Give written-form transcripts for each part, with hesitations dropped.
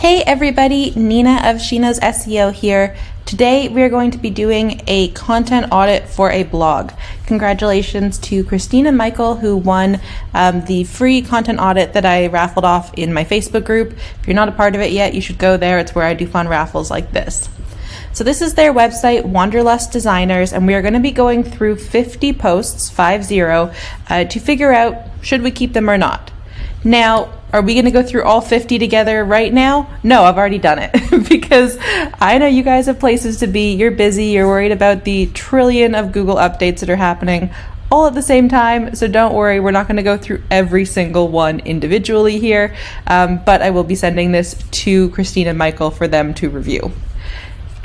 Hey everybody, Nina of Sheena's SEO here. Today we are going to be doing a content audit for a blog. Congratulations to Christine and Michael who won the free content audit that I raffled off in my Facebook group. If you're not a part of it yet, you should go there. It's where I do fun raffles like this. So this is their website, Wanderlust Designers, and we are going to be going through 50 posts, 50, to figure out should we keep them or not. Now, are we going to go through all 50 together right now? No, I've already done it because I know you guys have places to be. You're busy. You're worried about the trillion of Google updates that are happening all at the same time. So don't worry. We're not going to go through every single one individually here, but I will be sending this to Christine and Michael for them to review.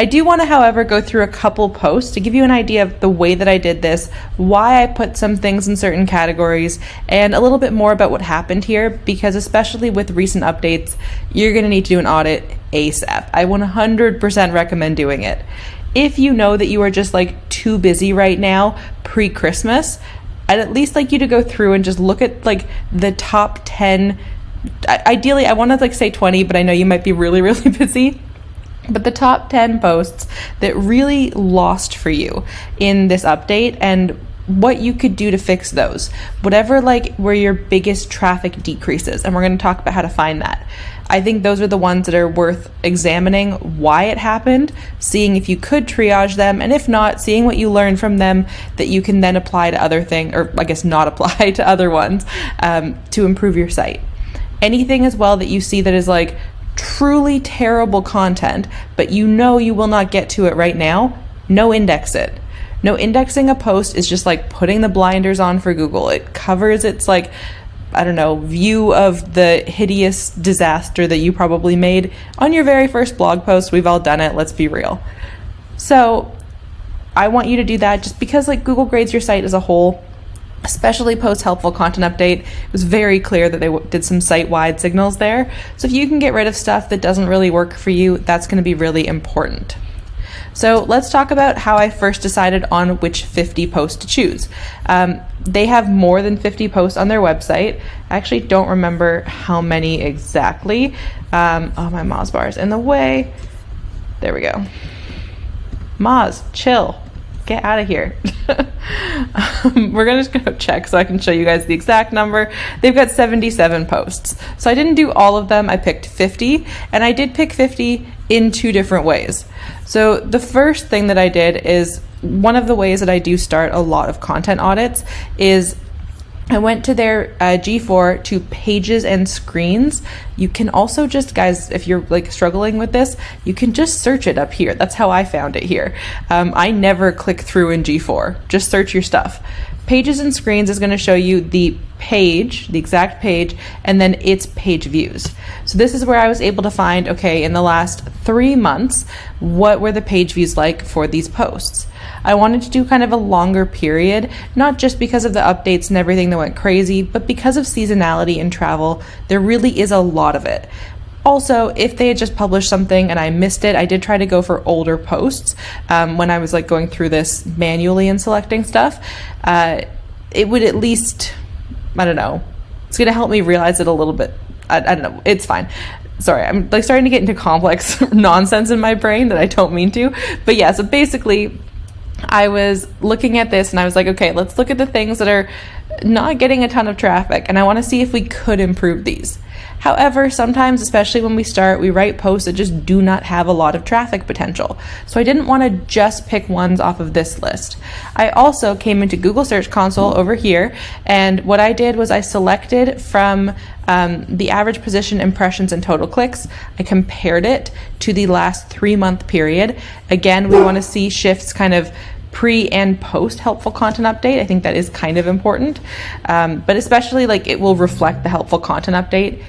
I do want to, however, go through a couple posts to give you an idea of the way that I did this, why I put some things in certain categories, and a little bit more about what happened here, because especially with recent updates, you're going to need to do an audit ASAP. I 100% recommend doing it. If you know that you are just like too busy right now pre-Christmas, I'd at least like you to go through and just look at like the top 10. Ideally, I want to like say 20, but I know you might be really, really busy. But the top 10 posts that really lost for you in this update and what you could do to fix those, whatever like where your biggest traffic decreases. And we're going to talk about how to find that. I think those are the ones that are worth examining why it happened, seeing if you could triage them, and if not, seeing what you learned from them that you can then apply to other things, or I guess not apply to other ones, to improve your site. Anything as well that you see that is like truly terrible content, but you know you will not get to it right now, no index it. No indexing a post is just like putting the blinders on for Google. It covers its like, I don't know, view of the hideous disaster that you probably made on your very first blog post. We've all done it, let's be real. So I want you to do that just because like Google grades your site as a whole, especially post helpful content update. It was very clear that they did some site-wide signals there. So if you can get rid of stuff that doesn't really work for you, that's going to be really important. So let's talk about how I first decided on which 50 posts to choose. They have more than 50 posts on their website. I actually don't remember how many exactly. Oh, my Moz bar is in the way. There we go. Moz, chill. Get out of here. We're gonna just go check so I can show you guys the exact number. They've got 77 posts. So I didn't do all of them. I picked 50, and I did pick 50 in two different ways. So the first thing that I did is, one of the ways that I do start a lot of content audits is I went to their G4 to pages and screens. You can also just, guys, if you're like struggling with this, you can just search it up here. That's how I found it here. I never click through in G4, just search your stuff. Pages and screens is going to show you the page, the exact page, and then its page views. So this is where I was able to find, okay, in the last 3 months, what were the page views like for these posts? I wanted to do kind of a longer period, not just because of the updates and everything that went crazy, but because of seasonality in travel. There really is a lot of it. Also, if they had just published something and I missed it, I did try to go for older posts when I was like going through this manually and selecting stuff. It would at least, I don't know, it's going to help me realize it a little bit. I don't know, it's fine. Sorry, I'm like starting to get into complex nonsense in my brain that I don't mean to. But yeah, so basically, I was looking at this and I was like, okay, let's look at the things that are not getting a ton of traffic, and I want to see if we could improve these. However, sometimes, especially when we start, we write posts that just do not have a lot of traffic potential. So I didn't want to just pick ones off of this list. I also came into Google Search Console over here, and what I did was I selected from the average position, impressions, and total clicks. I compared it to the last 3-month period. Again, we want to see shifts kind of pre and post helpful content update. I think that is kind of important, but especially like it will reflect the helpful content update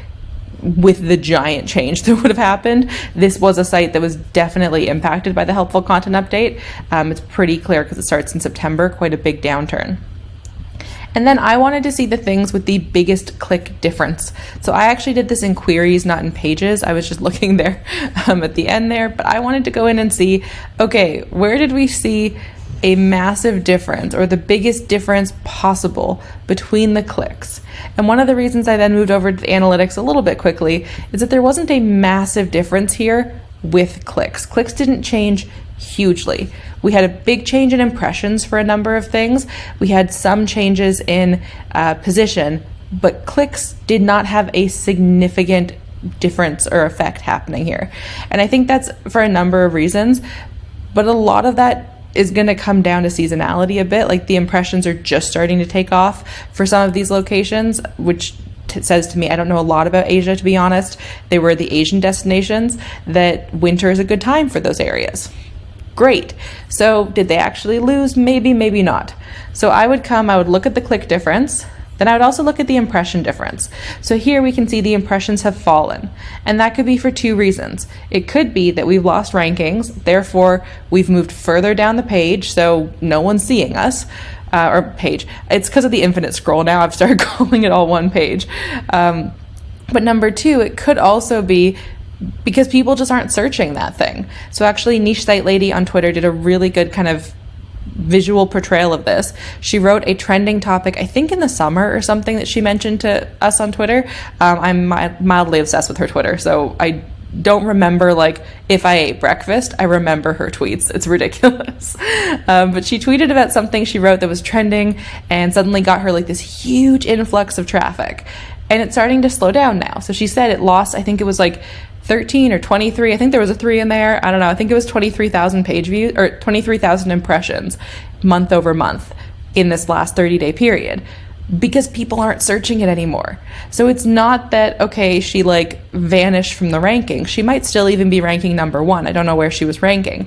with the giant change that would have happened. This was a site that was definitely impacted by the helpful content update. It's pretty clear because it starts in September, quite a big downturn. And then I wanted to see the things with the biggest click difference. So I actually did this in queries, not in pages. I was just looking there at the end there, but I wanted to go in and see, okay, where did we see a massive difference, or the biggest difference possible, between the clicks. And one of the reasons I then moved over to the analytics a little bit quickly is that there wasn't a massive difference here with clicks. Clicks didn't change hugely. We had a big change in impressions for a number of things. We had some changes in position, but clicks did not have a significant difference or effect happening here. And I think that's for a number of reasons, but a lot of that is going to come down to seasonality a bit. Like, the impressions are just starting to take off for some of these locations, which says to me, I don't know a lot about Asia, to be honest. They were the Asian destinations, that winter is a good time for those areas. Great. So did they actually lose? Maybe, maybe not. So I would look at the click difference. Then I would also look at the impression difference. So here we can see the impressions have fallen, and that could be for two reasons. It could be that we've lost rankings, therefore we've moved further down the page, so no one's seeing us, or page. It's because of the infinite scroll now. I've started calling it all one page. But number two, it could also be because people just aren't searching that thing. So actually, Niche Site Lady on Twitter did a really good kind of visual portrayal of this. She wrote a trending topic, I think in the summer or something, that she mentioned to us on Twitter. I'm mildly obsessed with her Twitter, so I don't remember, like, if I ate breakfast. I remember her tweets. It's ridiculous. But she tweeted about something she wrote that was trending and suddenly got her like this huge influx of traffic. And it's starting to slow down now. So she said it lost, I think it was like 13 or 23. I think there was a 3 in there. I don't know. I think it was 23,000 page views, or 23,000 impressions month over month in this last 30-day period, because people aren't searching it anymore. So it's not that, okay, she like vanished from the ranking. She might still even be ranking number 1. I don't know where she was ranking,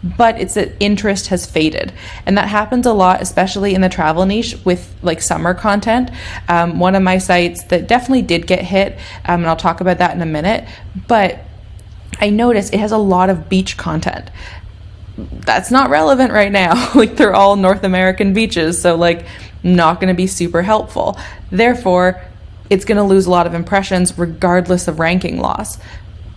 but it's that interest has faded. And that happens a lot, especially in the travel niche with like summer content. One of my sites that definitely did get hit, and I'll talk about that in a minute, but I noticed it has a lot of beach content. That's not relevant right now. Like, they're all North American beaches, so like not going to be super helpful. Therefore, it's going to lose a lot of impressions regardless of ranking loss,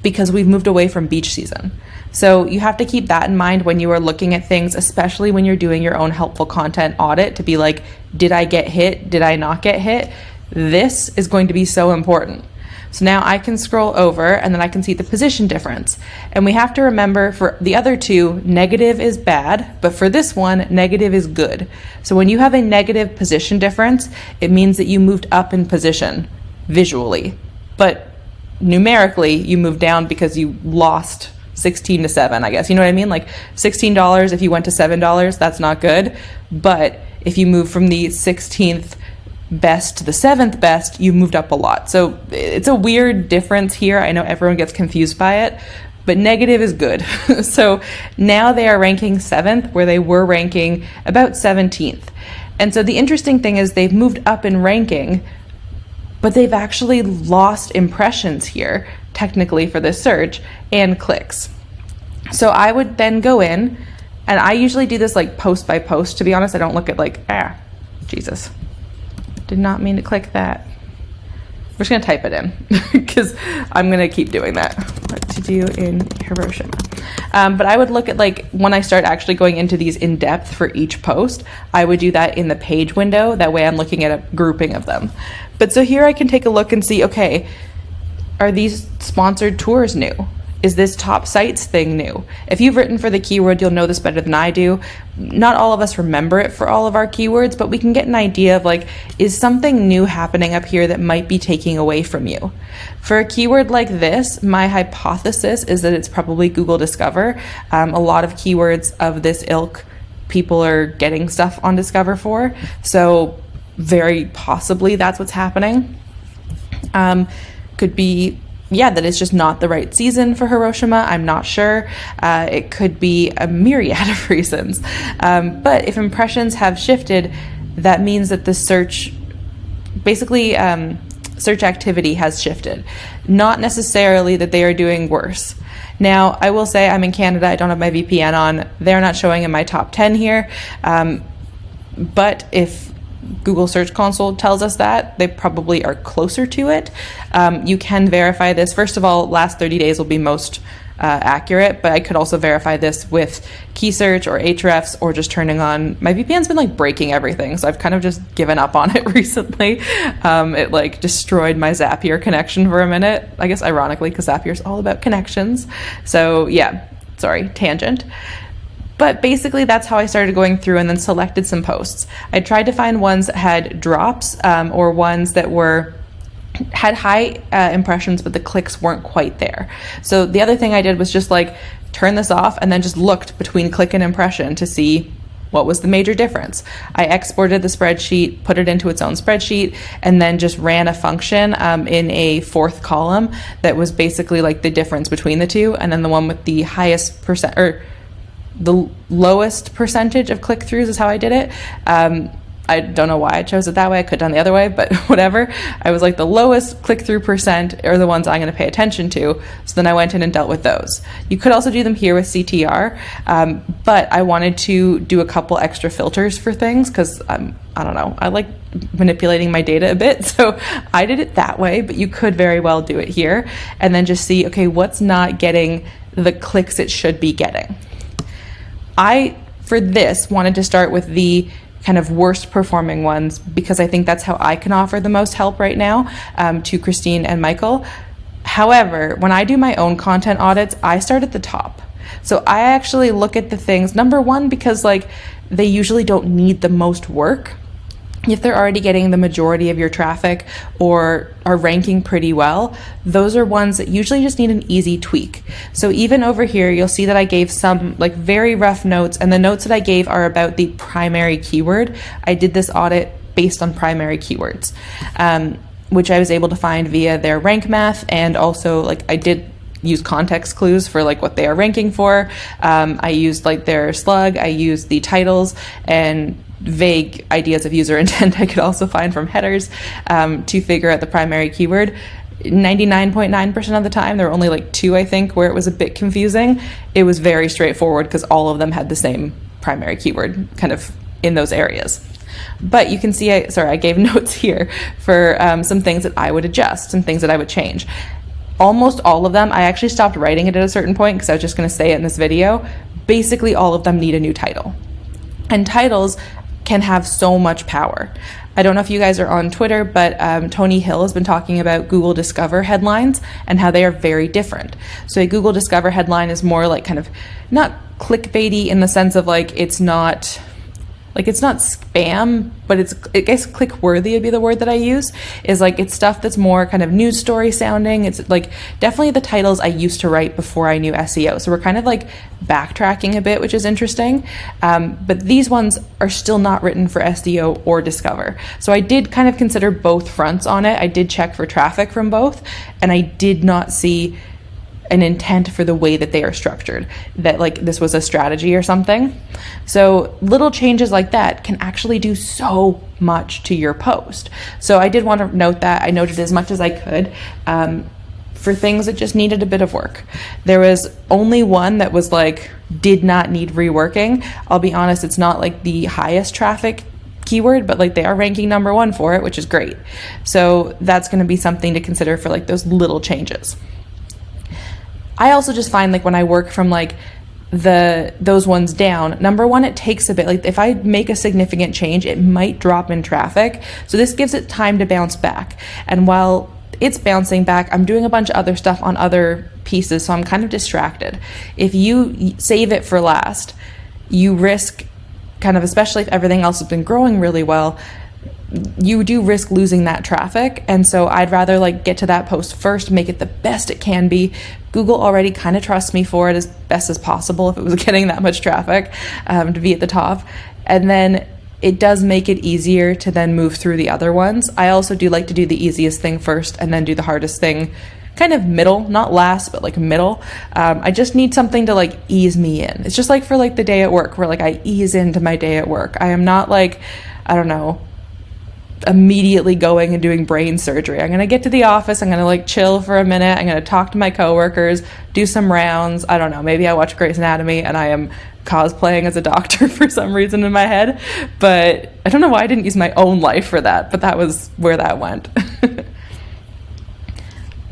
because we've moved away from beach season. So you have to keep that in mind when you are looking at things, especially when you're doing your own helpful content audit, to be like, did I get hit? Did I not get hit? This is going to be so important. So now I can scroll over and then I can see the position difference. And we have to remember, for the other two, negative is bad, but for this one, negative is good. So when you have a negative position difference, it means that you moved up in position visually, but numerically you moved down because you lost 16 to 7, I guess. You know what I mean? Like $16, if you went to $7, that's not good. But if you move from the 16th best to the 7th best, you moved up a lot. So it's a weird difference here. I know everyone gets confused by it, but negative is good. So now they are ranking 7th, where they were ranking about 17th. And so the interesting thing is they've moved up in ranking, but they've actually lost impressions here, technically, for this search, and clicks. So I would then go in, and I usually do this like post by post, to be honest. I don't look at like, Jesus. Did not mean to click that. I'm just gonna type it in because I'm gonna keep doing that. What to do in Hiroshima. But I would look at, like, when I start actually going into these in depth for each post, I would do that in the page window. That way I'm looking at a grouping of them. But so here I can take a look and see, okay, are these sponsored tours new? Is this top sites thing new? If you've written for the keyword, you'll know this better than I do. Not all of us remember it for all of our keywords, but we can get an idea of, like, is something new happening up here that might be taking away from you? For a keyword like this, my hypothesis is that it's probably Google Discover. A lot of keywords of this ilk, people are getting stuff on Discover for. So very possibly that's what's happening. Could be, that it's just not the right season for Hiroshima. I'm not sure. It could be a myriad of reasons. But if impressions have shifted, that means that the search, basically search activity has shifted. Not necessarily that they are doing worse. Now, I will say I'm in Canada. I don't have my VPN on. They're not showing in my top 10 here. But if Google Search Console tells us that, they probably are closer to it. You can verify this. First of all, last 30 days will be most accurate, but I could also verify this with key search or Ahrefs or just turning on. My VPN's been like breaking everything, so I've kind of just given up on it recently. It like destroyed my Zapier connection for a minute, I guess ironically, because Zapier is all about connections. So yeah, sorry, tangent. But basically that's how I started going through and then selected some posts. I tried to find ones that had drops or ones that had high impressions, but the clicks weren't quite there. So the other thing I did was just like turn this off and then just looked between click and impression to see what was the major difference. I exported the spreadsheet, put it into its own spreadsheet, and then just ran a function in a fourth column that was basically like the difference between the two, and then the one with the highest percent or the lowest percentage of click-throughs is how I did it. I don't know why I chose it that way. I could have done the other way, but whatever. I was like, the lowest click-through percent are the ones I'm going to pay attention to. So then I went in and dealt with those. You could also do them here with CTR, but I wanted to do a couple extra filters for things because I don't know, I like manipulating my data a bit. So I did it that way, but you could very well do it here and then just see, okay, what's not getting the clicks it should be getting. I, for this, wanted to start with the kind of worst performing ones because I think that's how I can offer the most help right now to Christine and Michael. However, when I do my own content audits, I start at the top. So I actually look at the things, number one, because like they usually don't need the most work. If they're already getting the majority of your traffic or are ranking pretty well, those are ones that usually just need an easy tweak. So even over here, you'll see that I gave some like very rough notes, and the notes that I gave are about the primary keyword. I did this audit based on primary keywords, which I was able to find via their rank math, and also like I did use context clues for like what they are ranking for. I used like their slug, I used the titles, and vague ideas of user intent I could also find from headers to figure out the primary keyword. 99.9% of the time, there were only like two, I think, where it was a bit confusing. It was very straightforward because all of them had the same primary keyword kind of in those areas. But you can see, I gave notes here for some things that I would adjust, some things that I would change. Almost all of them, I actually stopped writing it at a certain point because I was just going to say it in this video. Basically, all of them need a new title. And titles can have so much power. I don't know if you guys are on Twitter, but Tony Hill has been talking about Google Discover headlines and how they are very different. So a Google Discover headline is more like kind of not clickbaity in the sense of like it's not spam, but I guess click worthy would be the word that I use, is like it's stuff that's more kind of news story sounding. It's like definitely the titles I used to write before I knew SEO. So we're kind of like backtracking a bit, which is interesting. But these ones are still not written for SEO or Discover. So I did kind of consider both fronts on it. I did check for traffic from both, and I did not see an intent for the way that they are structured, that like this was a strategy or something. So little changes like that can actually do so much to your post. So I did want to note that. I noted as much as I could for things that just needed a bit of work. There was only one that was like did not need reworking. I'll be honest, it's not like the highest traffic keyword, but like they are ranking number one for it, which is great. So that's going to be something to consider for like those little changes. I also just find like when I work from like those ones down, number one, it takes a bit. Like if I make a significant change, it might drop in traffic. So this gives it time to bounce back. And while it's bouncing back, I'm doing a bunch of other stuff on other pieces, so I'm kind of distracted. If you save it for last, you risk kind of, especially if everything else has been growing really well, you do risk losing that traffic. And so I'd rather like get to that post first, make it the best it can be. Google already kind of trusts me for it as best as possible if it was getting that much traffic to be at the top. And then it does make it easier to then move through the other ones. I also do like to do the easiest thing first and then do the hardest thing kind of middle, not last, but like middle. I just need something to like ease me in. It's just like for like the day at work where like I ease into my day at work. I am not like, I don't know, immediately going and doing brain surgery. I'm going to get to the office. I'm going to like chill for a minute. I'm going to talk to my coworkers, do some rounds. I don't know. Maybe I watch Grey's Anatomy and I am cosplaying as a doctor for some reason in my head. But I don't know why I didn't use my own life for that, but that was where that went.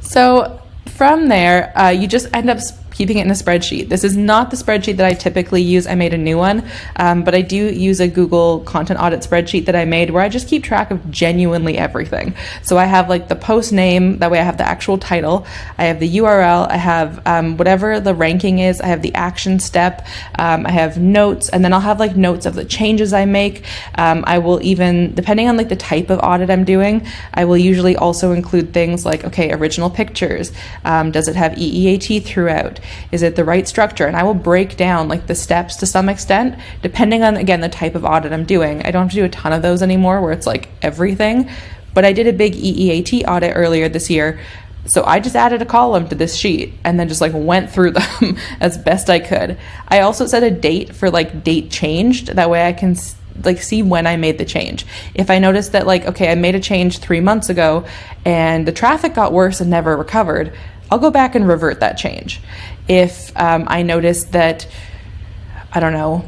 So from there, you just end up keeping it in a spreadsheet. This is not the spreadsheet that I typically use. I made a new one, but I do use a Google content audit spreadsheet that I made where I just keep track of genuinely everything. So I have like the post name, that way I have the actual title, I have the URL, I have whatever the ranking is, I have the action step, I have notes, and then I'll have like notes of the changes I make. I will even, depending on like the type of audit I'm doing, I will usually also include things like, okay, original pictures, does it have EEAT throughout? Is it the right structure? And I will break down like the steps to some extent, depending on, again, the type of audit I'm doing. I don't have to do a ton of those anymore where it's like everything, but I did a big EEAT audit earlier this year. So I just added a column to this sheet and then just like went through them as best I could. I also set a date for like date changed. That way I can like see when I made the change. If I noticed that like, okay, I made a change 3 months ago and the traffic got worse and never recovered, I'll go back and revert that change. If I noticed that, I don't know,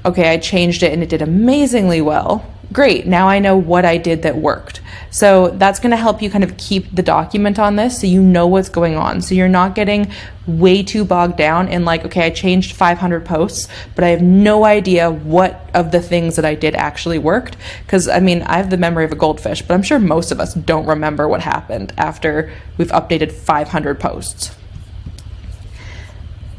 okay, I changed it and it did amazingly well, great, now I know what I did that worked. So that's going to help you kind of keep the document on this so you know what's going on. So you're not getting way too bogged down in like, okay, I changed 500 posts, but I have no idea what of the things that I did actually worked. Because I mean, I have the memory of a goldfish, but I'm sure most of us don't remember what happened after we've updated 500 posts.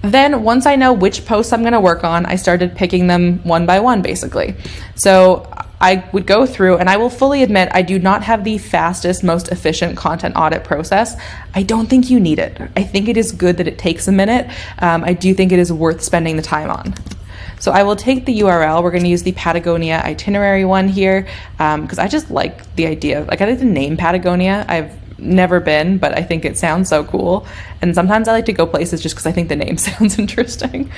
Then once I know which posts I'm going to work on, I started picking them one by one, basically. So I would go through, and I will fully admit I do not have the fastest, most efficient content audit process. I don't think you need it. I think it is good that it takes a minute. I do think it is worth spending the time on. So I will take the URL. We're going to use the Patagonia itinerary one here because I just like the idea. Like, I like the name Patagonia. I've never been, but I think it sounds so cool. And sometimes I like to go places just because I think the name sounds interesting.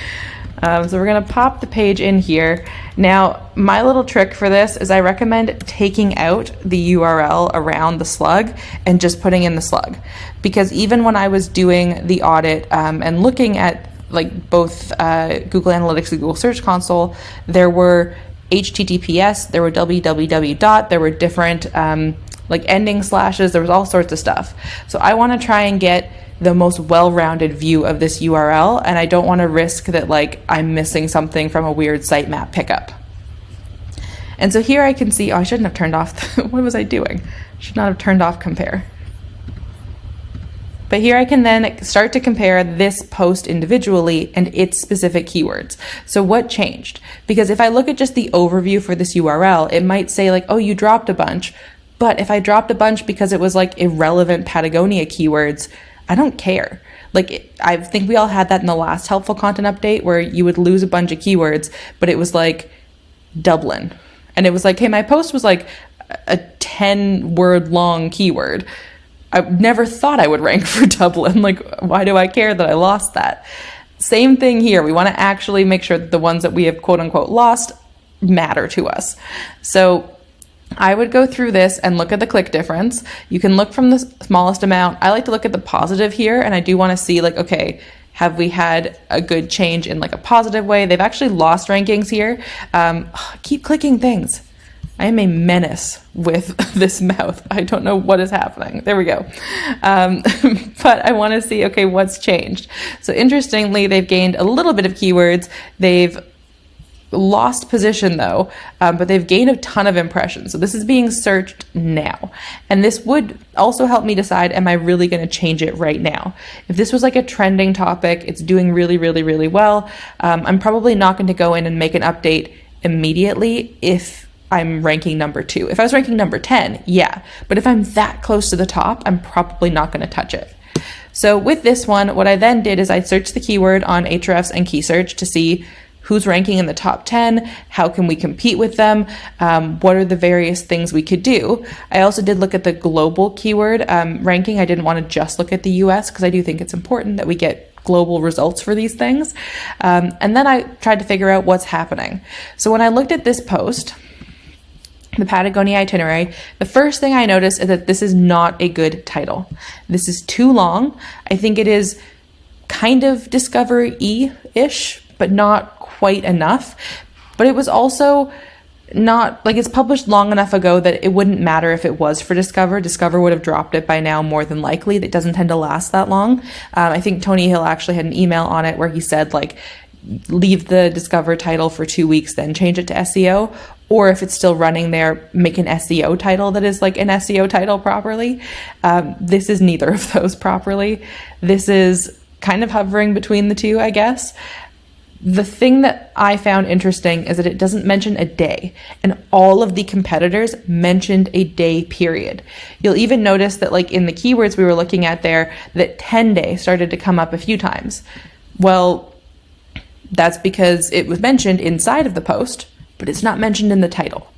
So we're going to pop the page in here. Now, my little trick for this is I recommend taking out the URL around the slug and just putting in the slug. Because even when I was doing the audit and looking at like both Google Analytics and Google Search Console, there were HTTPS, there were www. There were different like ending slashes, there was all sorts of stuff. So I want to try and get the most well-rounded view of this URL, and I don't want to risk that like I'm missing something from a weird sitemap pickup. And so here I can see, oh, I shouldn't have turned off, what was I doing? Should not have turned off compare. But here I can then start to compare this post individually and its specific keywords. So what changed? Because if I look at just the overview for this URL, it might say like, oh, you dropped a bunch. But if I dropped a bunch because it was like irrelevant Patagonia keywords, I don't care. Like, I think we all had that in the last helpful content update where you would lose a bunch of keywords, but it was like Dublin. And it was like, hey, my post was like a 10-word long keyword. I never thought I would rank for Dublin. Like, why do I care that I lost that? Same thing here. We want to actually make sure that the ones that we have quote unquote lost matter to us. So I would go through this and look at the click difference. You can look from the smallest amount. I like to look at the positive here, and I do want to see like, okay, have we had a good change in like a positive way? They've actually lost rankings here. Keep clicking things. I am a menace with this mouth. I don't know what is happening. There we go. But I want to see, okay, what's changed? So interestingly, they've gained a little bit of keywords. They've lost position though, but they've gained a ton of impressions. So this is being searched now. And this would also help me decide, am I really going to change it right now? If this was like a trending topic, it's doing really, really, really well, I'm probably not going to go in and make an update immediately if I'm ranking number 2. If I was ranking number 10, yeah. But if I'm that close to the top, I'm probably not going to touch it. So with this one, what I then did is I searched the keyword on Ahrefs and Key Search to see who's ranking in the top 10, how can we compete with them, what are the various things we could do. I also did look at the global keyword ranking. I didn't want to just look at the US because I do think it's important that we get global results for these things. And then I tried to figure out what's happening. So when I looked at this post, the Patagonia itinerary, the first thing I noticed is that this is not a good title. This is too long. I think it is kind of discovery-ish, but not quite enough. But it was also not like it's published long enough ago that it wouldn't matter if it was for Discover. Discover would have dropped it by now more than likely. It doesn't tend to last that long. I think Tony Hill actually had an email on it where he said like, leave the Discover title for 2 weeks, then change it to SEO. Or if it's still running there, make an SEO title that is like an SEO title properly. This is neither of those properly. This is kind of hovering between the two, I guess. The thing that I found interesting is that it doesn't mention a day, and all of the competitors mentioned a day period. You'll even notice that like in the keywords we were looking at there, that 10-day started to come up a few times. Well, that's because it was mentioned inside of the post, but it's not mentioned in the title.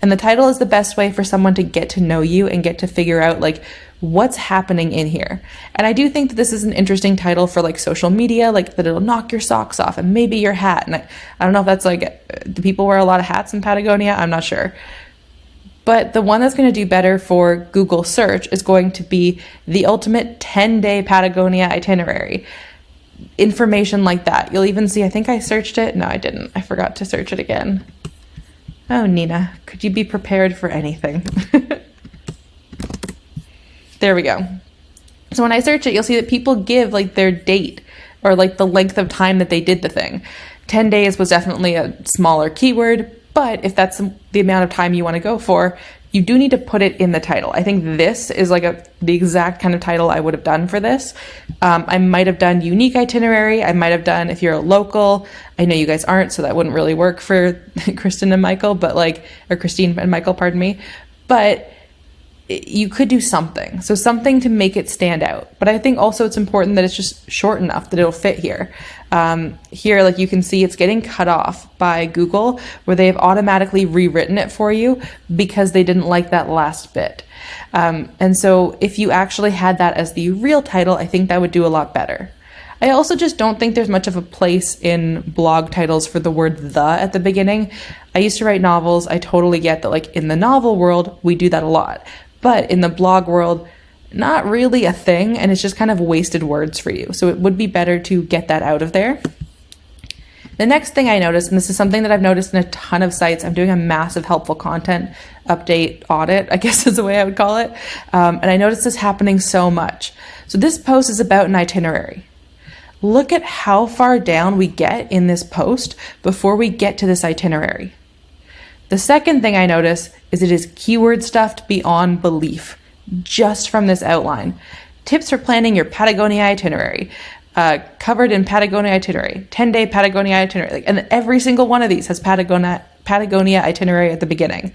And the title is the best way for someone to get to know you and get to figure out like what's happening in here. And I do think that this is an interesting title for like social media, like that it'll knock your socks off and maybe your hat. And I don't know if that's like, do people wear a lot of hats in Patagonia? I'm not sure. But the one that's going to do better for Google search is going to be the ultimate 10-day Patagonia itinerary. Information like that. You'll even see, I think I searched it. No, I didn't. I forgot to search it again. Oh, Nina, could you be prepared for anything? There we go. So when I search it, you'll see that people give like their date or like the length of time that they did the thing. 10 days was definitely a smaller keyword, but if that's the amount of time you want to go for, you do need to put it in the title. I think this is like the exact kind of title I would have done for this. I might have done unique itinerary. I might have done if you're a local. I know you guys aren't, so that wouldn't really work for Kristen and Michael, or Christine and Michael, pardon me. But you could do something. So something to make it stand out. But I think also it's important that it's just short enough that it'll fit here. Here, like you can see, it's getting cut off by Google where they've automatically rewritten it for you because they didn't like that last bit. And so if you actually had that as the real title, I think that would do a lot better. I also just don't think there's much of a place in blog titles for the word the at the beginning. I used to write novels. I totally get that like in the novel world, we do that a lot. But in the blog world, not really a thing, and it's just kind of wasted words for you. So it would be better to get that out of there. The next thing I noticed, and this is something that I've noticed in a ton of sites, I'm doing a massive helpful content update audit, I guess is the way I would call it. And I noticed this happening so much. So this post is about an itinerary. Look at how far down we get in this post before we get to this itinerary. The second thing I notice is it is keyword stuffed beyond belief, just from this outline. Tips for planning your Patagonia itinerary, covered in Patagonia itinerary, 10-day Patagonia itinerary, and every single one of these has Patagonia itinerary at the beginning.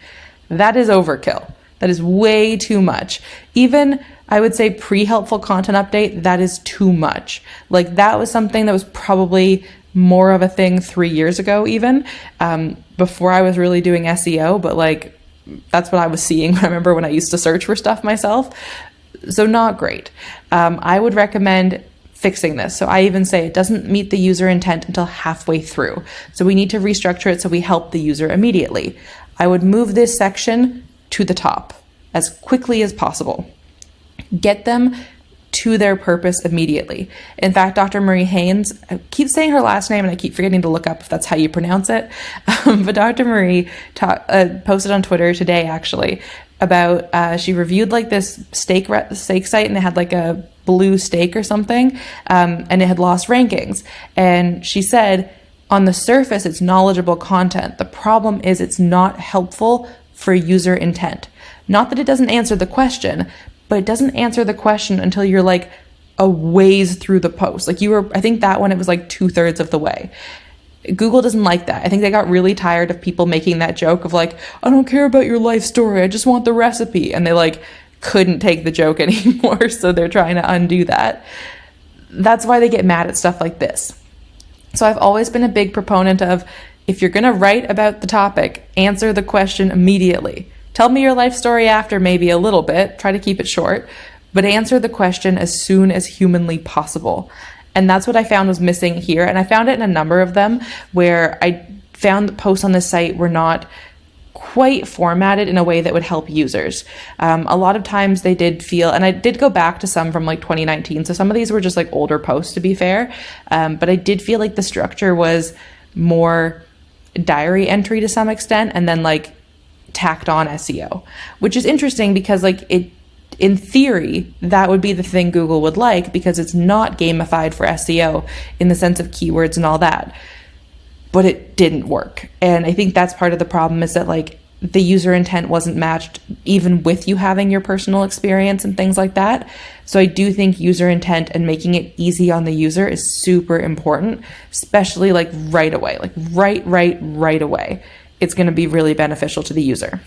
That is overkill. That is way too much. Even, I would say, pre-helpful content update, that is too much. Like that was something that was probably more of a thing 3 years ago even, before I was really doing SEO, but like that's what I was seeing. I remember when I used to search for stuff myself. So not great. I would recommend fixing this. So I even say it doesn't meet the user intent until halfway through. So we need to restructure it so we help the user immediately. I would move this section to the top as quickly as possible. Get them to their purpose immediately. In fact, Dr. Marie Haynes, I keep saying her last name and I keep forgetting to look up if that's how you pronounce it. But Dr. Marie posted on Twitter today actually about, she reviewed like this steak site and it had like a blue steak or something, and it had lost rankings. And she said, on the surface, it's knowledgeable content. The problem is it's not helpful for user intent. Not that it doesn't answer the question, but it doesn't answer the question until you're like a ways through the post. Like you were, I think that one, it was like 2/3 of the way. Google doesn't like that. I think they got really tired of people making that joke of like, I don't care about your life story. I just want the recipe. And they like couldn't take the joke anymore. So they're trying to undo that. That's why they get mad at stuff like this. So I've always been a big proponent of, if you're going to write about the topic, answer the question immediately. Tell me your life story after, maybe a little bit, try to keep it short, but answer the question as soon as humanly possible. And that's what I found was missing here. And I found it in a number of them where I found the posts on this site were not quite formatted in a way that would help users. A lot of times they did feel, and I did go back to some from like 2019. So some of these were just like older posts to be fair. But I did feel like the structure was more diary entry to some extent, and then like tacked on SEO, which is interesting because like in theory, that would be the thing Google would like because it's not gamified for SEO in the sense of keywords and all that. But it didn't work. And I think that's part of the problem, is that like the user intent wasn't matched even with you having your personal experience and things like that. So I do think user intent and making it easy on the user is super important, especially like right away, like right away. It's going to be really beneficial to the user.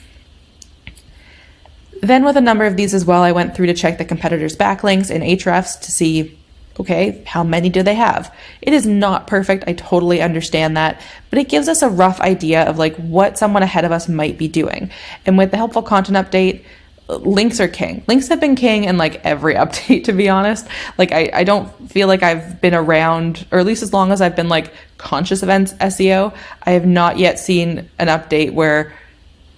Then with a number of these as well, I went through to check the competitors' backlinks in Ahrefs to see, okay, how many do they have? It is not perfect. I totally understand that, but it gives us a rough idea of like what someone ahead of us might be doing. And with the helpful content update, links are king. Links have been king in like every update, to be honest. Like I don't feel like I've been around, or at least as long as I've been like conscious of SEO, I have not yet seen an update where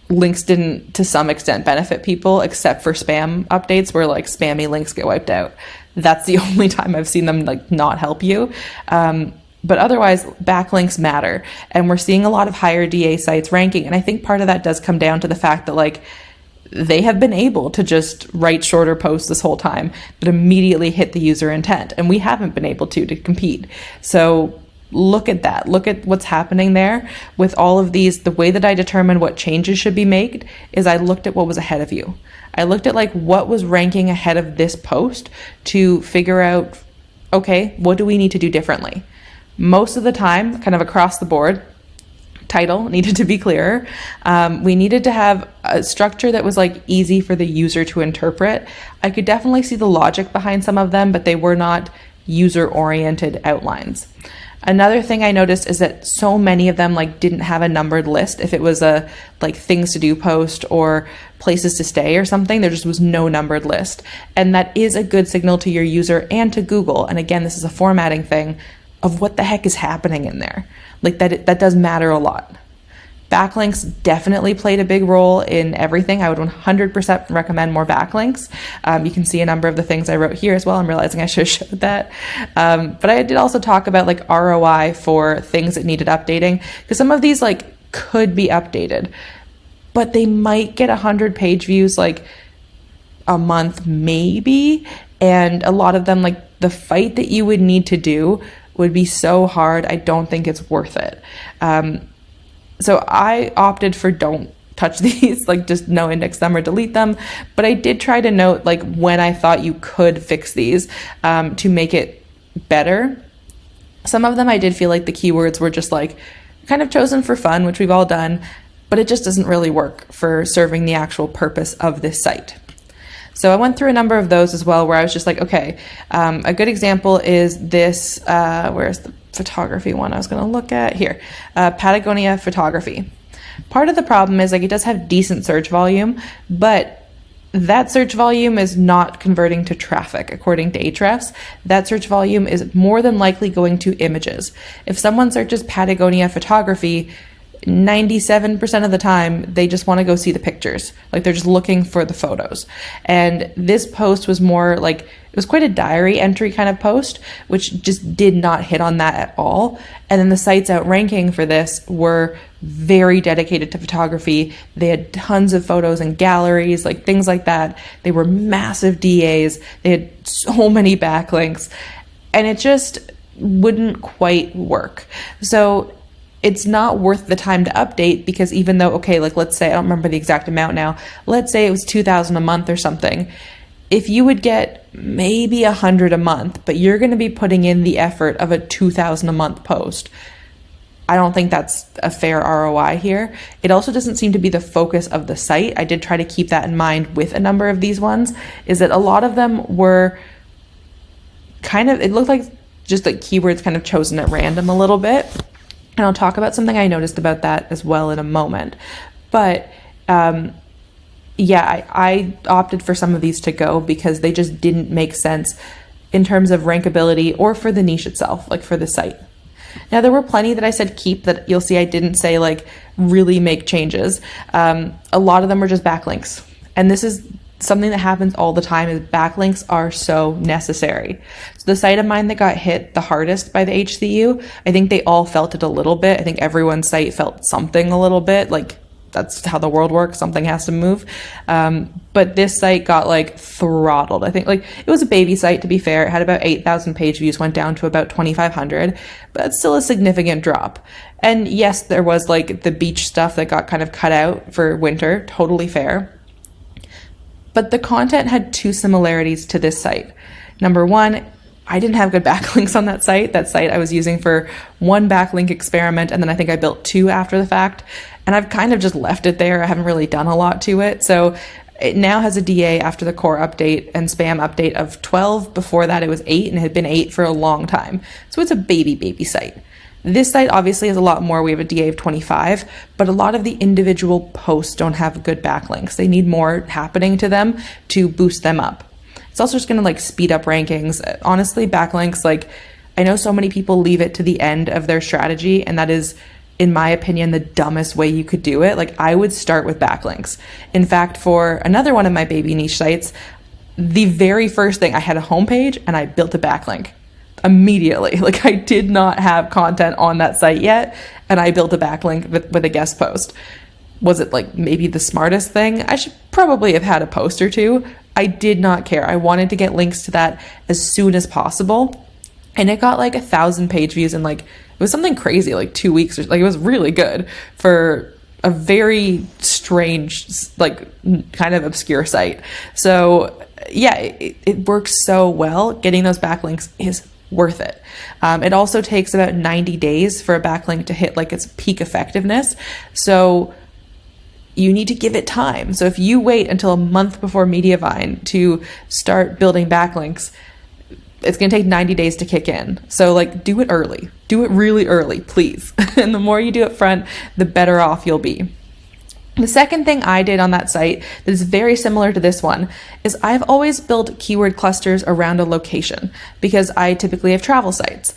links didn't to some extent benefit people, except for spam updates where like spammy links get wiped out. That's the only time I've seen them like not help you. But otherwise, backlinks matter. And we're seeing a lot of higher DA sites ranking. And I think part of that does come down to the fact that like they have been able to just write shorter posts this whole time, but immediately hit the user intent. And we haven't been able to compete. So look at that. Look at what's happening there with all of these. The way that I determined what changes should be made is I looked at what was ahead of you. I looked at like what was ranking ahead of this post to figure out, okay, what do we need to do differently? Most of the time, kind of across the board, title needed to be clearer. We needed to have a structure that was like easy for the user to interpret. I could definitely see the logic behind some of them, but they were not user-oriented outlines. Another thing I noticed is that so many of them like didn't have a numbered list. If it was a like things to do post or places to stay or something, there just was no numbered list. And that is a good signal to your user and to Google. And again, this is a formatting thing of what the heck is happening in there. Like that does matter a lot. Backlinks definitely played a big role in everything. I would 100% recommend more backlinks. You can see a number of the things I wrote here as well. I'm realizing I should have showed that. But I did also talk about like ROI for things that needed updating, because some of these like could be updated, but they might get 100 page views like a month maybe. And a lot of them, like the fight that you would need to do would be so hard. I don't think it's worth it. So I opted for don't touch these, like just no index them or delete them. But I did try to note like when I thought you could fix these to make it better. Some of them I did feel like the keywords were just like kind of chosen for fun, which we've all done, but it just doesn't really work for serving the actual purpose of this site. So I went through a number of those as well where I was just like, okay, a good example is this, where's the photography one I was going to look at here, Patagonia photography. Part of the problem is like it does have decent search volume, but that search volume is not converting to traffic according to Ahrefs. That search volume is more than likely going to images. If someone searches Patagonia photography, 97% of the time they just want to go see the pictures, like they're just looking for the photos. And this post was more like, it was quite a diary entry kind of post, which just did not hit on that at all. And then the sites outranking for this were very dedicated to photography. They had tons of photos and galleries, like things like that. They were massive DAs. They had so many backlinks, and it just wouldn't quite work. So it's not worth the time to update, because even though, okay, like let's say, I don't remember the exact amount now, let's say it was $2,000 a month or something. If you would get maybe 100 a month, but you're going to be putting in the effort of a $2,000 a month post, I don't think that's a fair ROI here. It also doesn't seem to be the focus of the site. I did try to keep that in mind with a number of these ones, is that a lot of them were kind of, it looked like just like keywords kind of chosen at random a little bit. And I'll talk about something I noticed about that as well in a moment. But yeah, I opted for some of these to go because they just didn't make sense in terms of rankability or for the niche itself, like for the site. Now, there were plenty that I said keep that you'll see I didn't say like really make changes. A lot of them were just backlinks. And this is something that happens all the time, is backlinks are so necessary. the site of mine that got hit the hardest by the HCU, I think they all felt it a little bit. I think everyone's site felt something a little bit, like that's how the world works. Something has to move. But this site got like throttled. I think like it was a baby site, to be fair. It had about 8,000 page views, went down to about 2,500, but it's still a significant drop. And yes, there was like the beach stuff that got kind of cut out for winter. Totally fair. But the content had two similarities to this site. Number one, I didn't have good backlinks on that site. That site I was using for one backlink experiment, and then I think I built two after the fact. And I've kind of just left it there. I haven't really done a lot to it. So it now has a DA after the core update and spam update of 12. Before that, it was 8, and it had been 8 for a long time. So it's a baby site. This site obviously has a lot more. We have a DA of 25, but a lot of the individual posts don't have good backlinks. They need more happening to them to boost them up. It's also just going to like speed up rankings. Honestly, backlinks, like I know so many people leave it to the end of their strategy, and that is, in my opinion, the dumbest way you could do it. Like I would start with backlinks. In fact, for another one of my baby niche sites, the very first thing, I had a homepage and I built a backlink immediately. Like I did not have content on that site yet, and I built a backlink with a guest post. Was it like maybe the smartest thing? I should probably have had a post or two. I did not care. I wanted to get links to that as soon as possible. And it got like 1,000 page views in like, it was something crazy, like 2 weeks. Like it was really good for a very strange, like kind of obscure site. So yeah, it works so well. Getting those backlinks is worth it. It also takes about 90 days for a backlink to hit like its peak effectiveness. So you need to give it time. So if you wait until a month before Mediavine to start building backlinks, it's going to take 90 days to kick in. So like do it early. Do it really early, please. And the more you do it front, the better off you'll be. The second thing I did on that site that is very similar to this one is I've always built keyword clusters around a location because I typically have travel sites.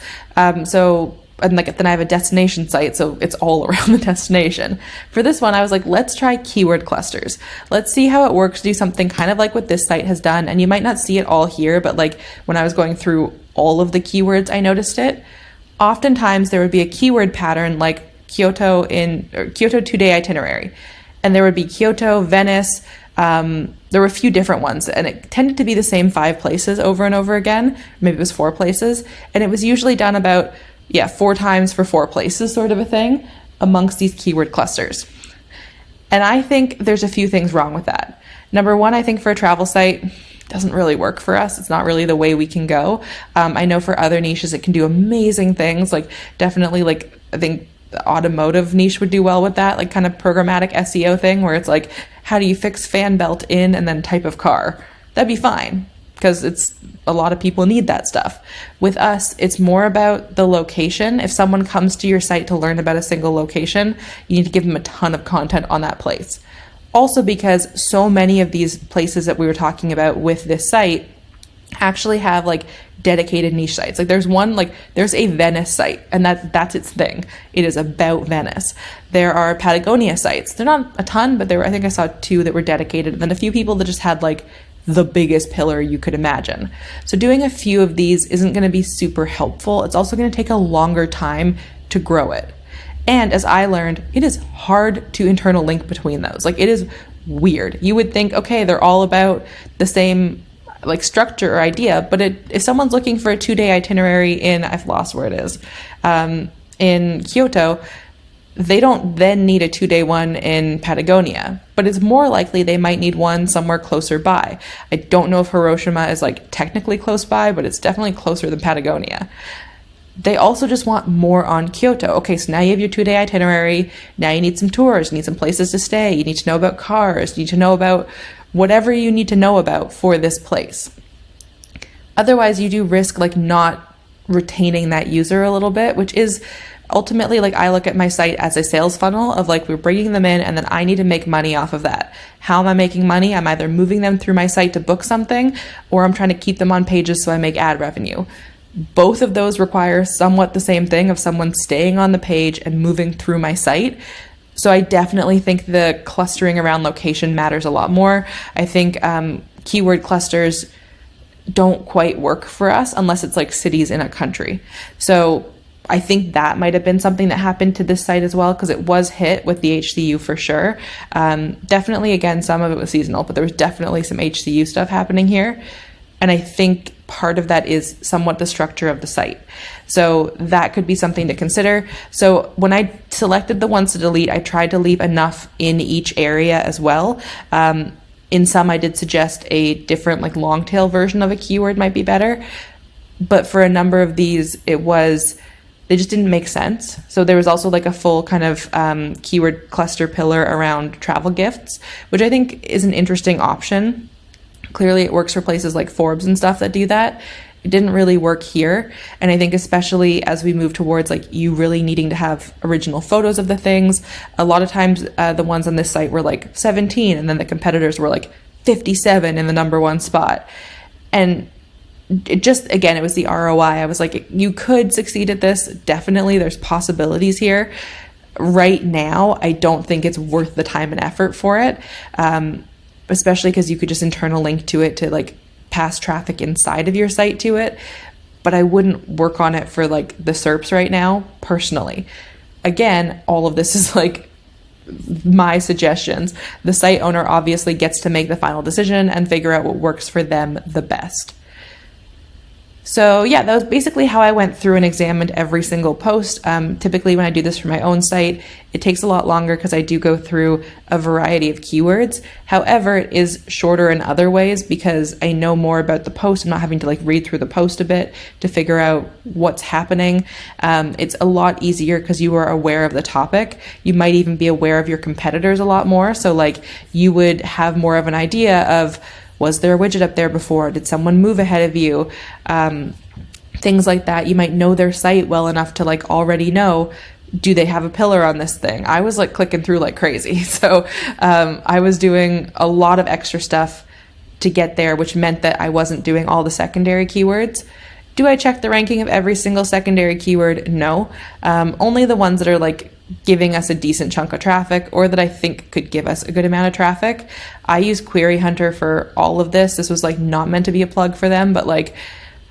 And like then I have a destination site, so it's all around the destination. For this one, I was like, let's try keyword clusters. Let's see how it works. Do something kind of like what this site has done. And you might not see it all here, but like when I was going through all of the keywords, I noticed it. Oftentimes there would be a keyword pattern like Kyoto 2-day itinerary. And there would be Kyoto, Venice. There were a few different ones, and it tended to be the same 5 places over and over again. Maybe it was 4 places. And it was usually done about 4 times for 4 places, sort of a thing, amongst these keyword clusters. And I think there's a few things wrong with that. Number one, I think for a travel site, it doesn't really work for us. It's not really the way we can go. I know for other niches, it can do amazing things. Like definitely, like I think the automotive niche would do well with that, like kind of programmatic SEO thing where it's like, how do you fix fan belt in and then type of car? That'd be fine, because it's a lot of people need that stuff. With us, it's more about the location. If someone comes to your site to learn about a single location, you need to give them a ton of content on that place. Also because so many of these places that we were talking about with this site actually have like dedicated niche sites. Like there's one, like there's a Venice site, and that's its thing. It is about Venice. There are Patagonia sites. They're not a ton, but I think I saw 2 that were dedicated, and then a few people that just had like the biggest pillar you could imagine. So doing a few of these isn't going to be super helpful. It's also going to take a longer time to grow it. And as I learned, it is hard to internal link between those. Like it is weird. You would think, okay, they're all about the same like structure or idea, but if someone's looking for a 2-day itinerary in, I've lost where it is, in Kyoto, they don't then need a 2-day one in Patagonia, but it's more likely they might need one somewhere closer by. I don't know if Hiroshima is like technically close by, but it's definitely closer than Patagonia. They also just want more on Kyoto. Okay, so now you have your 2-day itinerary. Now you need some tours, you need some places to stay. You need to know about cars. You need to know about whatever you need to know about for this place. Otherwise, you do risk like not retaining that user a little bit, which is ultimately like I look at my site as a sales funnel of like we're bringing them in and then I need to make money off of that. How am I making money? I'm either moving them through my site to book something, or I'm trying to keep them on pages so I make ad revenue. Both of those require somewhat the same thing of someone staying on the page and moving through my site. So I definitely think the clustering around location matters a lot more. I think keyword clusters don't quite work for us unless it's like cities in a country. So I think that might have been something that happened to this site as well, because it was hit with the HCU for sure. Definitely, again, some of it was seasonal, but there was definitely some HCU stuff happening here. And I think part of that is somewhat the structure of the site. So that could be something to consider. So when I selected the ones to delete, I tried to leave enough in each area as well. In some, I did suggest a different like long tail version of a keyword might be better. But for a number of these, they just didn't make sense. So there was also like a full kind of keyword cluster pillar around travel gifts, which I think is an interesting option. Clearly it works for places like Forbes and stuff that do that. It didn't really work here. And I think especially as we move towards like you really needing to have original photos of the things, a lot of times the ones on this site were like 17 and then the competitors were like 57 in the number one spot. And it just, again, it was the ROI. I was like, you could succeed at this. Definitely there's possibilities here. Right now, I don't think it's worth the time and effort for it. Especially because you could just internal link to it to like pass traffic inside of your site to it. But I wouldn't work on it for like the SERPs right now, personally. Again, all of this is like my suggestions. The site owner obviously gets to make the final decision and figure out what works for them the best. So yeah, that was basically how I went through and examined every single post. Typically when I do this for my own site, it takes a lot longer because I do go through a variety of keywords. However, it is shorter in other ways because I know more about the post. I'm not having to like read through the post a bit to figure out what's happening. It's a lot easier because you are aware of the topic. You might even be aware of your competitors a lot more. So like you would have more of an idea of, was there a widget up there before? Did someone move ahead of you? Things like that. You might know their site well enough to like already know, do they have a pillar on this thing? I was like clicking through like crazy. So I was doing a lot of extra stuff to get there, which meant that I wasn't doing all the secondary keywords. Do I check the ranking of every single secondary keyword? No. Only the ones that are like giving us a decent chunk of traffic or that I think could give us a good amount of traffic. I use Query Hunter for all of this. This was like not meant to be a plug for them, but like,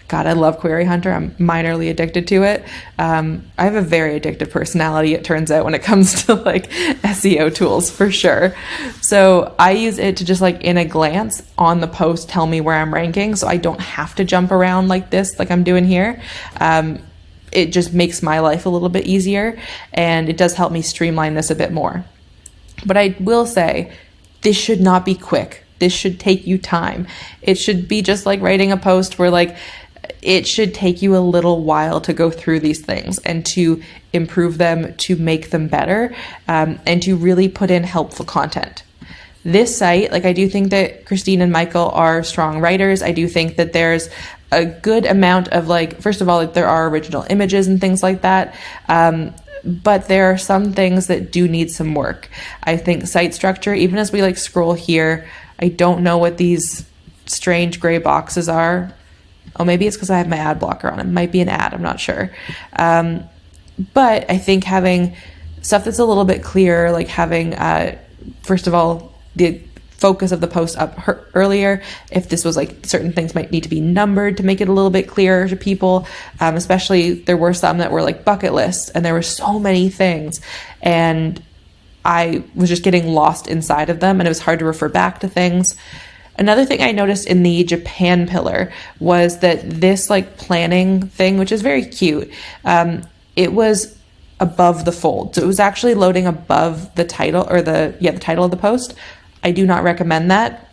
God, I love Query Hunter. I'm minorly addicted to it. I have a very addictive personality, it turns out, when it comes to like SEO tools for sure. So I use it to just like in a glance on the post, tell me where I'm ranking. So I don't have to jump around like this, like I'm doing here. It just makes my life a little bit easier, and it does help me streamline this a bit more. But I will say, this should not be quick. This should take you time. It should be just like writing a post where like, it should take you a little while to go through these things and to improve them, to make them better, and to really put in helpful content. This site, like I do think that Christine and Michael are strong writers. I do think that there's a good amount of like, first of all, like there are original images and things like that. But there are some things that do need some work. I think site structure, even as we like scroll here, I don't know what these strange gray boxes are. Oh, maybe it's because I have my ad blocker on. It might be an ad, I'm not sure. But I think having stuff that's a little bit clearer, like having, first of all, the focus of the post up earlier. If this was like certain things might need to be numbered to make it a little bit clearer to people, especially there were some that were like bucket lists and there were so many things and I was just getting lost inside of them and it was hard to refer back to things. Another thing I noticed in the Japan pillar was that this like planning thing, which is very cute, it was above the fold. So it was actually loading above the title or the title of the post. I do not recommend that.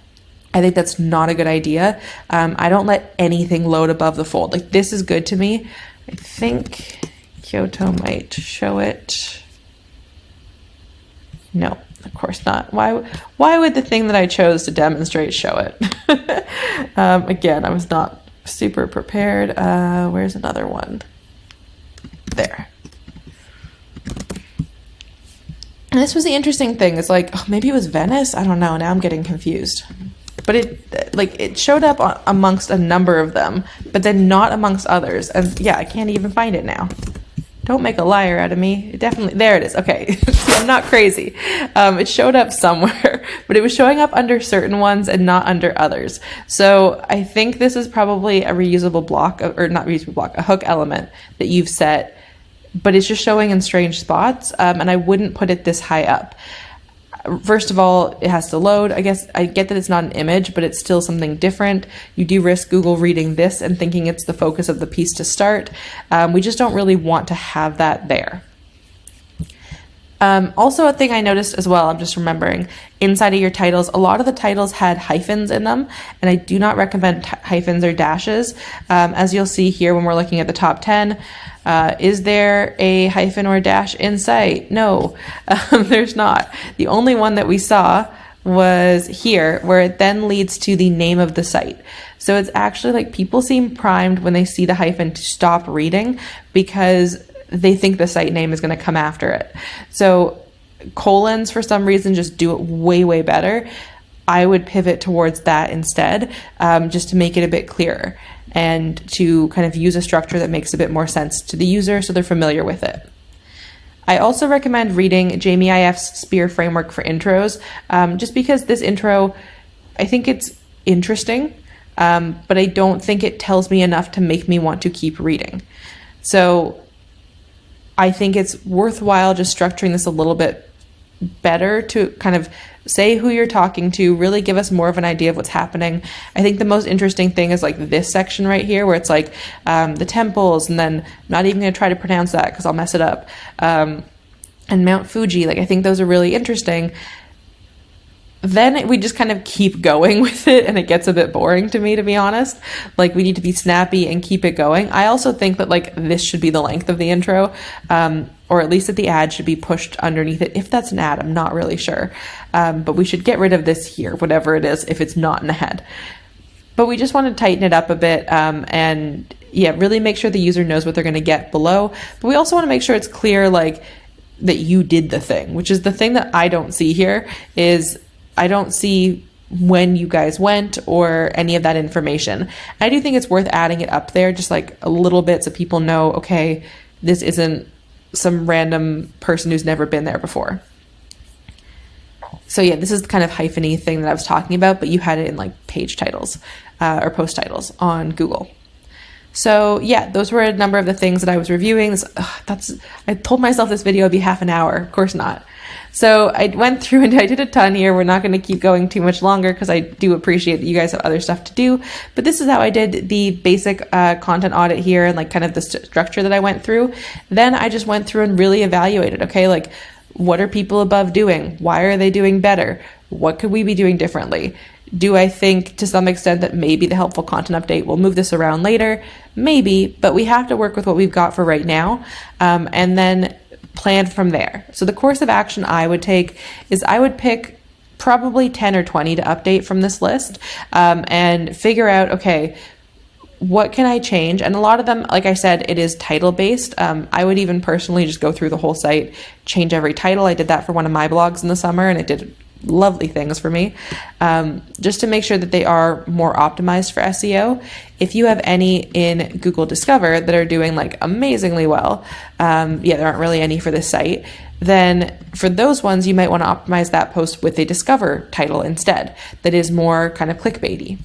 I think that's not a good idea. I don't let anything load above the fold. Like this is good to me. I think Kyoto might show it. No, of course not. Why would the thing that I chose to demonstrate show it? Again, I was not super prepared. Where's another one? There. And this was the interesting thing. It's like, oh, maybe it was Venice. I don't know. Now I'm getting confused. But it showed up amongst a number of them, but then not amongst others. And yeah, I can't even find it now. Don't make a liar out of me. It definitely, there it is. Okay. See, I'm not crazy. It showed up somewhere, but it was showing up under certain ones and not under others. So I think this is probably a reusable block, or not reusable block, a hook element that you've set, but it's just showing in strange spots. And I wouldn't put it this high up. First of all, it has to load. I guess I get that it's not an image, but it's still something different. You do risk Google reading this and thinking it's the focus of the piece to start. We just don't really want to have that there. Also, a thing I noticed as well, I'm just remembering, inside of your titles, a lot of the titles had hyphens in them, and I do not recommend hyphens or dashes. As you'll see here when we're looking at the top 10, is there a hyphen or dash in sight? No, there's not. The only one that we saw was here, where it then leads to the name of the site. So it's actually like people seem primed when they see the hyphen to stop reading because they think the site name is going to come after it. So colons, for some reason, just do it way, way better. I would pivot towards that instead, just to make it a bit clearer and to kind of use a structure that makes a bit more sense to the user so they're familiar with it. I also recommend reading Jamie IF's Spear Framework for intros, just because this intro, I think it's interesting, but I don't think it tells me enough to make me want to keep reading. So I think it's worthwhile just structuring this a little bit better to kind of say who you're talking to, really give us more of an idea of what's happening. I think the most interesting thing is like this section right here where it's like the temples, and then I'm not even going to try to pronounce that because I'll mess it up, and Mount Fuji. Like, I think those are really interesting. Then we just kind of keep going with it, and it gets a bit boring to me, to be honest. Like, we need to be snappy and keep it going. I also think that like this should be the length of the intro, or at least that the ad should be pushed underneath it. If that's an ad, I'm not really sure. But we should get rid of this here, whatever it is, if it's not an ad. But we just want to tighten it up a bit, and yeah, really make sure the user knows what they're going to get below. But we also want to make sure it's clear, like, that you did the thing, which is the thing that I don't see here. Is I don't see when you guys went or any of that information. I do think it's worth adding it up there, just like a little bit, so people know, okay, this isn't some random person who's never been there before. So yeah, this is the kind of hyphen-y thing that I was talking about, but you had it in like page titles or post titles on Google. So yeah, those were a number of the things that I was reviewing. I told myself this video would be half an hour. Of course not. So I went through and I did a ton here. We're not going to keep going too much longer because I do appreciate that you guys have other stuff to do. But this is how I did the basic content audit here, and like kind of the structure that I went through. Then I just went through and really evaluated, okay, like what are people above doing? Why are they doing better? What could we be doing differently? Do I think to some extent that maybe the helpful content update will move this around later? Maybe, but we have to work with what we've got for right now. And then plan from there. So the course of action I would take is I would pick probably 10 or 20 to update from this list, and figure out, okay, what can I change? And a lot of them, like I said, it is title based. I would even personally just go through the whole site, change every title. I did that for one of my blogs in the summer, and it did lovely things for me, just to make sure that they are more optimized for SEO. If you have any in Google Discover that are doing like amazingly well, there aren't really any for this site, then for those ones, you might want to optimize that post with a Discover title instead that is more kind of clickbaity.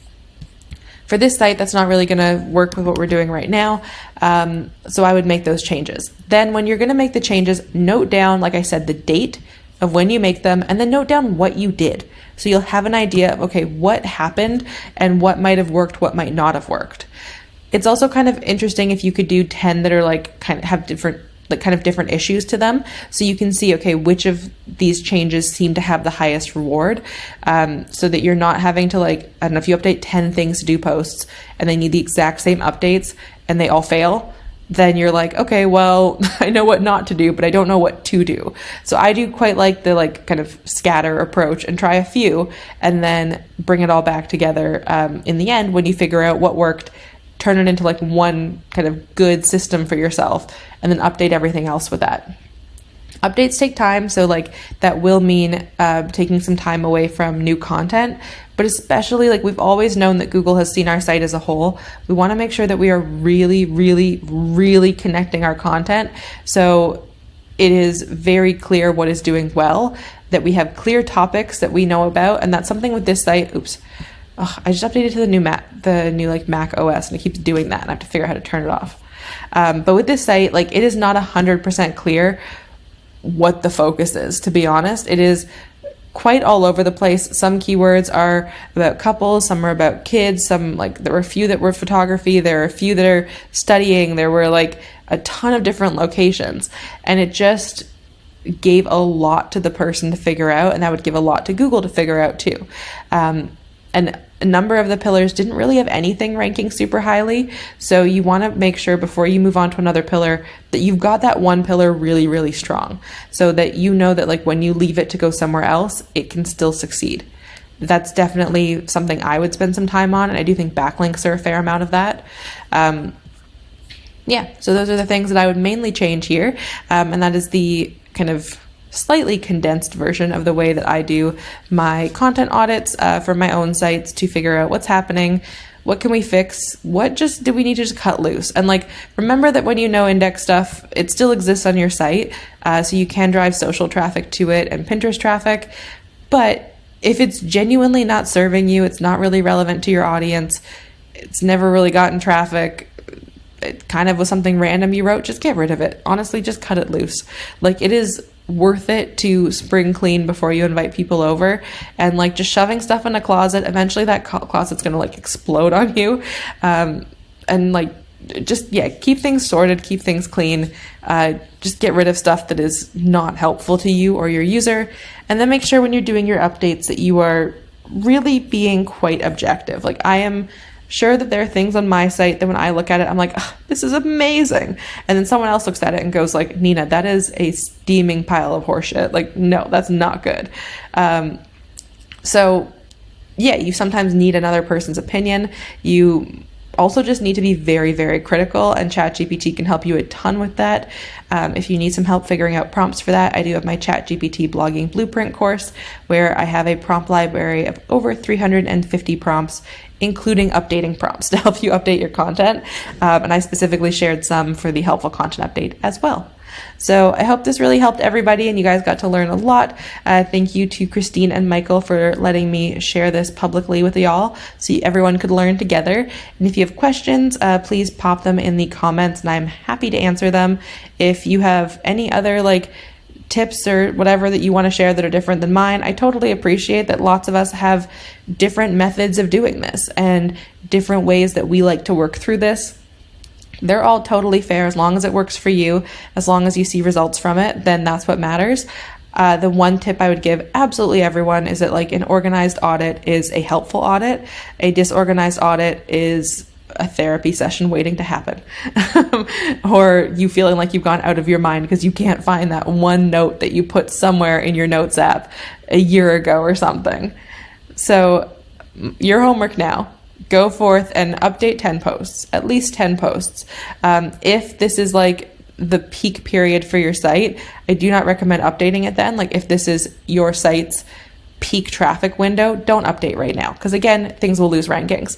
For this site, that's not really going to work with what we're doing right now, so I would make those changes. Then when you're going to make the changes, note down, like I said, the date of when you make them, and then note down what you did. So you'll have an idea of, okay, what happened and what might have worked, what might not have worked. It's also kind of interesting if you could do 10 that are like kind of have different issues to them. So you can see, okay, which of these changes seem to have the highest reward, so that you're not having to like, I don't know, if you update 10 things to do posts and they need the exact same updates and they all fail, then you're like, okay, well, I know what not to do, but I don't know what to do. So I do quite like the like kind of scatter approach and try a few and then bring it all back together in the end when you figure out what worked, turn it into like one kind of good system for yourself, and then update everything else with that. Updates take time, so like that will mean taking some time away from new content, but especially like we've always known that Google has seen our site as a whole. We want to make sure that we are really, really, really connecting our content so it is very clear what is doing well, that we have clear topics that we know about, and that's something with this site. Oops. I just updated to the new like Mac OS, and it keeps doing that, and I have to figure out how to turn it off. But with this site, like it is not 100% clear what the focus is, to be honest. It is quite all over the place. Some keywords are about couples, some are about kids, some like there were a few that were photography, there are a few that are studying, there were like a ton of different locations, and it just gave a lot to the person to figure out, and that would give a lot to Google to figure out too. And a number of the pillars didn't really have anything ranking super highly. So you want to make sure before you move on to another pillar that you've got that one pillar really, really strong, so that you know that like when you leave it to go somewhere else, it can still succeed. That's definitely something I would spend some time on. And I do think backlinks are a fair amount of that. Yeah, so those are the things that I would mainly change here. And that is the kind of slightly condensed version of the way that I do my content audits for my own sites to figure out what's happening, what can we fix, what just do we need to just cut loose. And like, remember that when you know index stuff, it still exists on your site, so you can drive social traffic to it and Pinterest traffic. But if it's genuinely not serving you, it's not really relevant to your audience, it's never really gotten traffic, it kind of was something random you wrote, just get rid of it. Honestly, just cut it loose. Like, it is worth it to spring clean before you invite people over, and like just shoving stuff in a closet, eventually that closet's gonna like explode on you. And like, just, yeah, keep things sorted, keep things clean, just get rid of stuff that is not helpful to you or your user, and then make sure when you're doing your updates that you are really being quite objective. Like, I am sure that there are things on my site that when I look at it, I'm like, oh, this is amazing. And then someone else looks at it and goes like, Nina, that is a steaming pile of horseshit. Like, no, that's not good. So yeah, you sometimes need another person's opinion. You also just need to be very, very critical, and ChatGPT can help you a ton with that. If you need some help figuring out prompts for that, I do have my ChatGPT blogging blueprint course, where I have a prompt library of over 350 prompts, including updating prompts to help you update your content. And I specifically shared some for the helpful content update as well. So I hope this really helped everybody and you guys got to learn a lot. Thank you to Christine and Michael for letting me share this publicly with y'all so everyone could learn together. And if you have questions, please pop them in the comments and I'm happy to answer them. If you have any other like tips or whatever that you want to share that are different than mine, I totally appreciate that. Lots of us have different methods of doing this and different ways that we like to work through this. They're all totally fair as long as it works for you, as long as you see results from it, then that's what matters. The one tip I would give absolutely everyone is that like an organized audit is a helpful audit. A disorganized audit is a therapy session waiting to happen. Or you feeling like you've gone out of your mind because you can't find that one note that you put somewhere in your notes app a year ago or something. So your homework now, go forth and update 10 posts, at least 10 posts. If this is like the peak period for your site, I do not recommend updating it then. Like, if this is your site's peak traffic window, don't update right now, because again, things will lose rankings.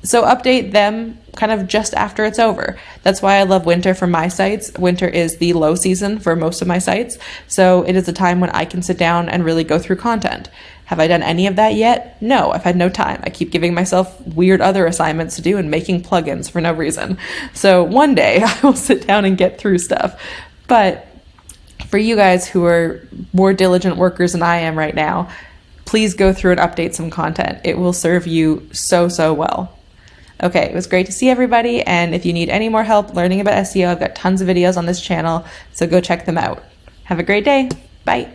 So update them kind of just after it's over. That's why I love winter for my sites. Winter is the low season for most of my sites. So it is a time when I can sit down and really go through content. Have I done any of that yet? No, I've had no time. I keep giving myself weird other assignments to do and making plugins for no reason. So one day I will sit down and get through stuff. But for you guys who are more diligent workers than I am right now, please go through and update some content. It will serve you so, so well. Okay, it was great to see everybody, and if you need any more help learning about SEO, I've got tons of videos on this channel, so go check them out. Have a great day. Bye.